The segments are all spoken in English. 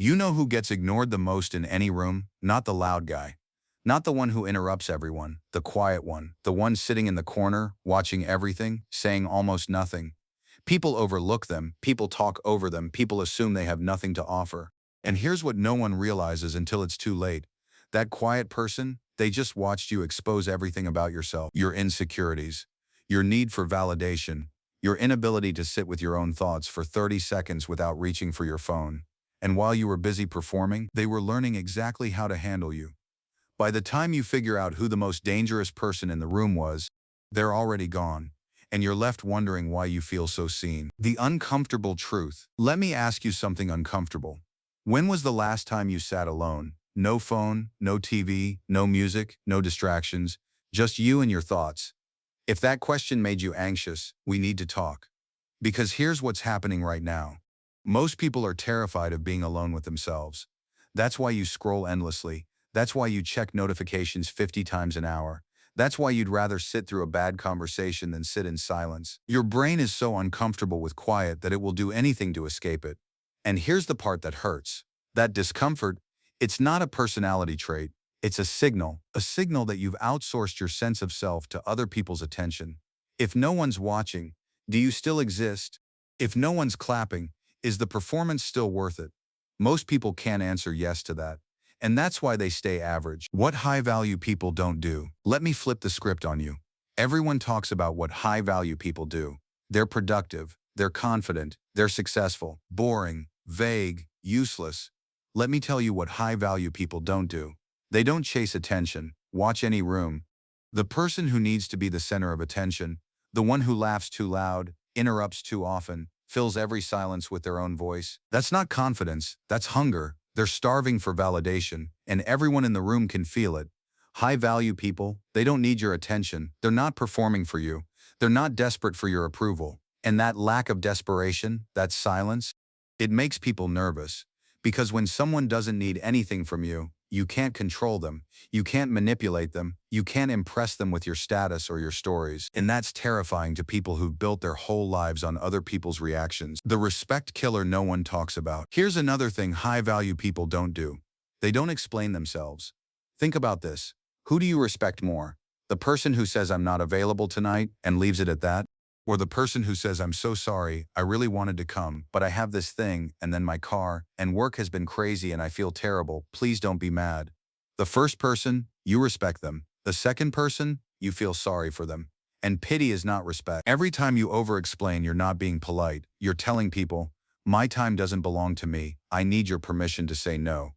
You know who gets ignored the most in any room? Not the loud guy. Not the one who interrupts everyone, the quiet one, the one sitting in the corner, watching everything, saying almost nothing. People overlook them, people talk over them, people assume they have nothing to offer. And here's what no one realizes until it's too late. That quiet person, they just watched you expose everything about yourself, your insecurities, your need for validation, your inability to sit with your own thoughts for 30 seconds without reaching for your phone. And while you were busy performing, they were learning exactly how to handle you. By the time you figure out who the most dangerous person in the room was, they're already gone, and you're left wondering why you feel so seen. The uncomfortable truth. Let me ask you something uncomfortable. When was the last time you sat alone? No phone, no TV, no music, no distractions, just you and your thoughts. If that question made you anxious, we need to talk. Because here's what's happening right now. Most people are terrified of being alone with themselves. That's why you scroll endlessly. That's why you check notifications 50 times an hour. That's why you'd rather sit through a bad conversation than sit in silence. Your brain is so uncomfortable with quiet that it will do anything to escape it. And here's the part that hurts. That discomfort, it's not a personality trait. It's a signal that you've outsourced your sense of self to other people's attention. If no one's watching, do you still exist? If no one's clapping, is the performance still worth it? Most people can't answer yes to that. And that's why they stay average. What high-value people don't do. Let me flip the script on you. Everyone talks about what high-value people do. They're productive, they're confident, they're successful, boring, vague, useless. Let me tell you what high-value people don't do. They don't chase attention, watch any room. The person who needs to be the center of attention, the one who laughs too loud, interrupts too often, fills every silence with their own voice. That's not confidence, that's hunger. They're starving for validation, and everyone in the room can feel it. High-value people, they don't need your attention. They're not performing for you. They're not desperate for your approval. And that lack of desperation, that silence, it makes people nervous. Because when someone doesn't need anything from you, you can't control them, you can't manipulate them, you can't impress them with your status or your stories. And that's terrifying to people who've built their whole lives on other people's reactions. The respect killer no one talks about. Here's another thing high-value people don't do. They don't explain themselves. Think about this. Who do you respect more? The person who says I'm not available tonight and leaves it at that? Or the person who says I'm so sorry, I really wanted to come, but I have this thing, and then my car, and work has been crazy and I feel terrible, please don't be mad. The first person, you respect them. The second person, you feel sorry for them. And pity is not respect. Every time you over-explain, you're not being polite. You're telling people, my time doesn't belong to me, I need your permission to say no.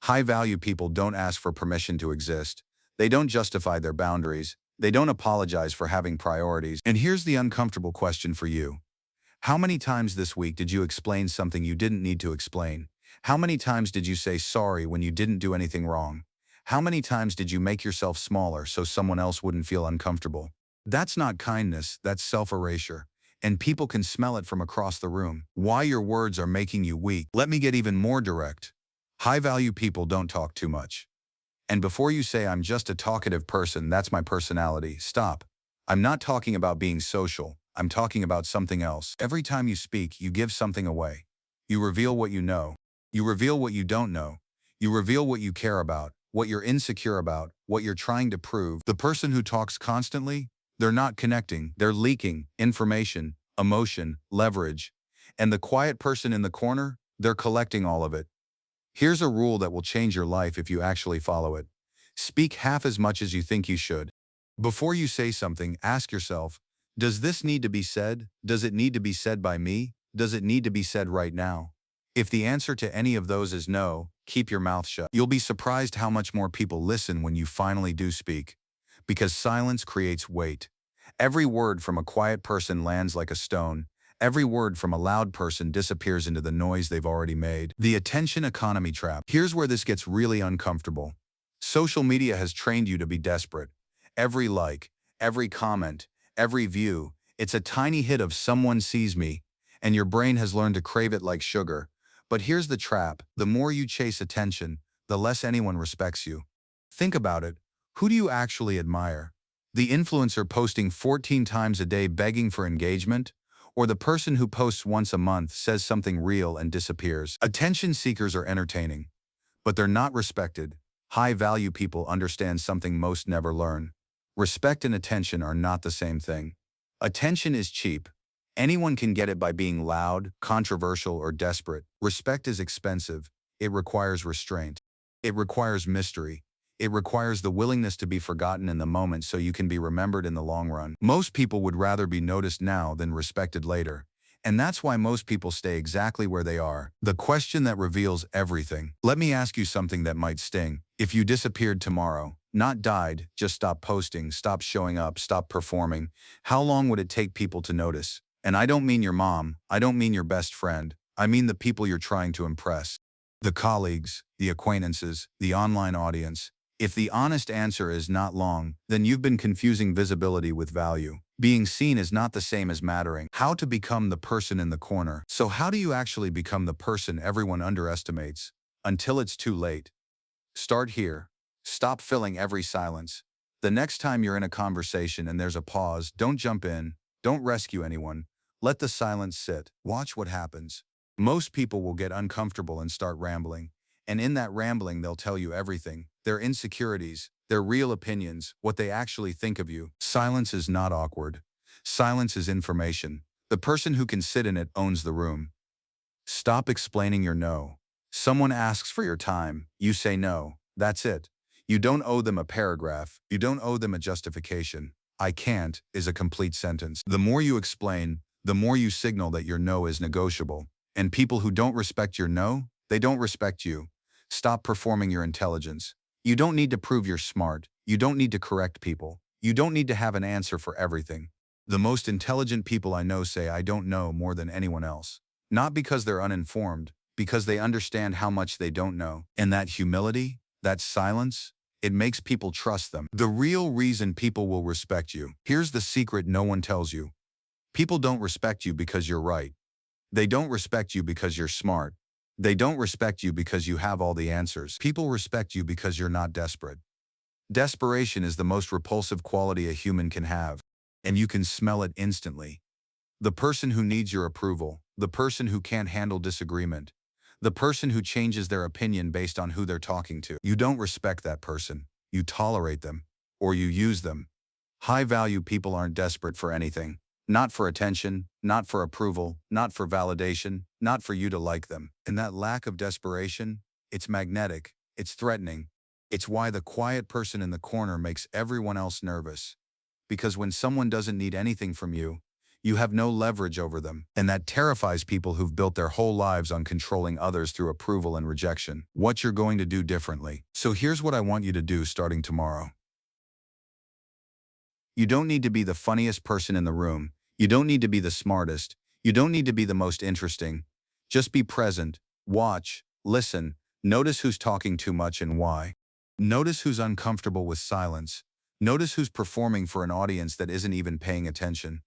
High-value people don't ask for permission to exist. They don't justify their boundaries. They don't apologize for having priorities. And here's the uncomfortable question for you. How many times this week did you explain something you didn't need to explain? How many times did you say sorry when you didn't do anything wrong? How many times did you make yourself smaller so someone else wouldn't feel uncomfortable? That's not kindness, that's self-erasure. And people can smell it from across the room. Why your words are making you weak. Let me get even more direct. High-value people don't talk too much. And before you say I'm just a talkative person, that's my personality, stop. I'm not talking about being social. I'm talking about something else. Every time you speak, you give something away. You reveal what you know. You reveal what you don't know. You reveal what you care about, what you're insecure about, what you're trying to prove. The person who talks constantly, they're not connecting. They're leaking information, emotion, leverage. And the quiet person in the corner, they're collecting all of it. Here's a rule that will change your life if you actually follow it. Speak half as much as you think you should. Before you say something, ask yourself, does this need to be said? Does it need to be said by me? Does it need to be said right now? If the answer to any of those is no, keep your mouth shut. You'll be surprised how much more people listen when you finally do speak. Because silence creates weight. Every word from a quiet person lands like a stone. Every word from a loud person disappears into the noise they've already made. The attention economy trap. Here's where this gets really uncomfortable. Social media has trained you to be desperate. Every like, every comment, every view, it's a tiny hit of someone sees me, and your brain has learned to crave it like sugar. But here's the trap. The more you chase attention, the less anyone respects you. Think about it. Who do you actually admire? The influencer posting 14 times a day begging for engagement? Or the person who posts once a month, says something real and disappears. Attention seekers are entertaining, but they're not respected. High-value people understand something most never learn. Respect and attention are not the same thing. Attention is cheap. Anyone can get it by being loud, controversial, or desperate. Respect is expensive. It requires restraint. It requires mystery. It requires the willingness to be forgotten in the moment so you can be remembered in the long run. Most people would rather be noticed now than respected later. And that's why most people stay exactly where they are. The question that reveals everything. Let me ask you something that might sting. If you disappeared tomorrow, not died, just stopped posting, stopped showing up, stopped performing, how long would it take people to notice? And I don't mean your mom, I don't mean your best friend, I mean the people you're trying to impress. The colleagues, the acquaintances, the online audience. If the honest answer is not long, then you've been confusing visibility with value. Being seen is not the same as mattering. How to become the person in the corner. So how do you actually become the person everyone underestimates? Until it's too late. Start here. Stop filling every silence. The next time you're in a conversation and there's a pause, don't jump in, don't rescue anyone. Let the silence sit. Watch what happens. Most people will get uncomfortable and start rambling. And in that rambling, they'll tell you everything. Their insecurities, their real opinions, what they actually think of you. Silence is not awkward. Silence is information. The person who can sit in it owns the room. Stop explaining your no. Someone asks for your time, you say no. That's it. You don't owe them a paragraph. You don't owe them a justification. I can't is a complete sentence. The more you explain, the more you signal that your no is negotiable. And people who don't respect your no, they don't respect you. Stop performing your intelligence. You don't need to prove you're smart. You don't need to correct people. You don't need to have an answer for everything. The most intelligent people I know say I don't know more than anyone else. Not because they're uninformed, because they understand how much they don't know. And that humility, that silence, it makes people trust them. The real reason people will respect you. Here's the secret no one tells you. People don't respect you because you're right. They don't respect you because you're smart. They don't respect you because you have all the answers. People respect you because you're not desperate. Desperation is the most repulsive quality a human can have, and you can smell it instantly. The person who needs your approval, the person who can't handle disagreement, the person who changes their opinion based on who they're talking to. You don't respect that person. You tolerate them, or you use them. High-value people aren't desperate for anything. Not for attention, not for approval, not for validation, not for you to like them. And that lack of desperation, it's magnetic, it's threatening. It's why the quiet person in the corner makes everyone else nervous. Because when someone doesn't need anything from you, you have no leverage over them. And that terrifies people who've built their whole lives on controlling others through approval and rejection. What you're going to do differently. So here's what I want you to do starting tomorrow. You don't need to be the funniest person in the room. You don't need to be the smartest. You don't need to be the most interesting. Just be present. Watch. Listen. Notice who's talking too much and why. Notice who's uncomfortable with silence. Notice who's performing for an audience that isn't even paying attention.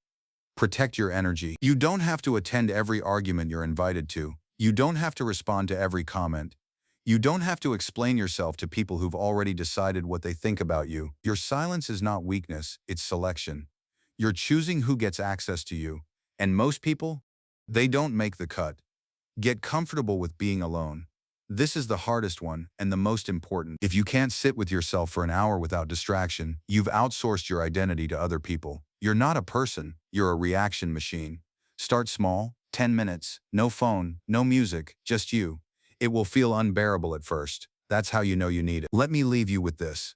Protect your energy. You don't have to attend every argument you're invited to. You don't have to respond to every comment. You don't have to explain yourself to people who've already decided what they think about you. Your silence is not weakness, it's selection. You're choosing who gets access to you. And most people, they don't make the cut. Get comfortable with being alone. This is the hardest one and the most important. If you can't sit with yourself for an hour without distraction, you've outsourced your identity to other people. You're not a person, you're a reaction machine. Start small, 10 minutes, no phone, no music, just you. It will feel unbearable at first. That's how you know you need it. Let me leave you with this.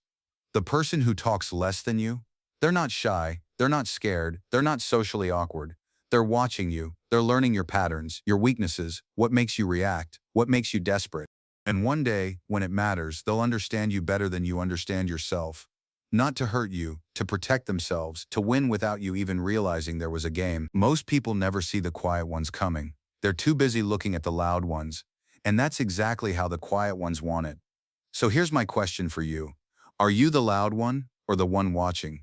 The person who talks less than you, they're not shy, they're not scared, they're not socially awkward. They're watching you, they're learning your patterns, your weaknesses, what makes you react, what makes you desperate. And one day, when it matters, they'll understand you better than you understand yourself. Not to hurt you, to protect themselves, to win without you even realizing there was a game. Most people never see the quiet ones coming. They're too busy looking at the loud ones. And that's exactly how the quiet ones want it. So here's my question for you. Are you the loud one or the one watching?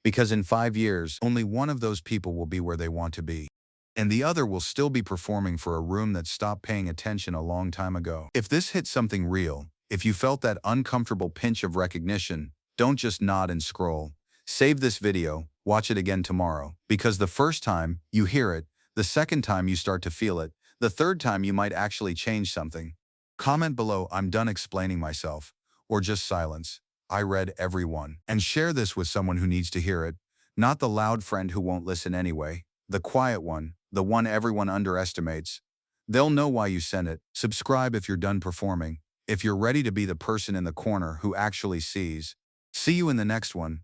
Because in 5 years, only one of those people will be where they want to be. And the other will still be performing for a room that stopped paying attention a long time ago. If this hit something real, if you felt that uncomfortable pinch of recognition, don't just nod and scroll. Save this video, watch it again tomorrow. Because the first time you hear it, The second time you start to feel it. The third time you might actually change something. Comment below, "I'm done explaining myself," or just silence. "I read every one." And share this with someone who needs to hear it. Not the loud friend who won't listen anyway. The quiet one, the one everyone underestimates. They'll know why you sent it. Subscribe if you're done performing. If you're ready to be the person in the corner who actually sees. See you in the next one.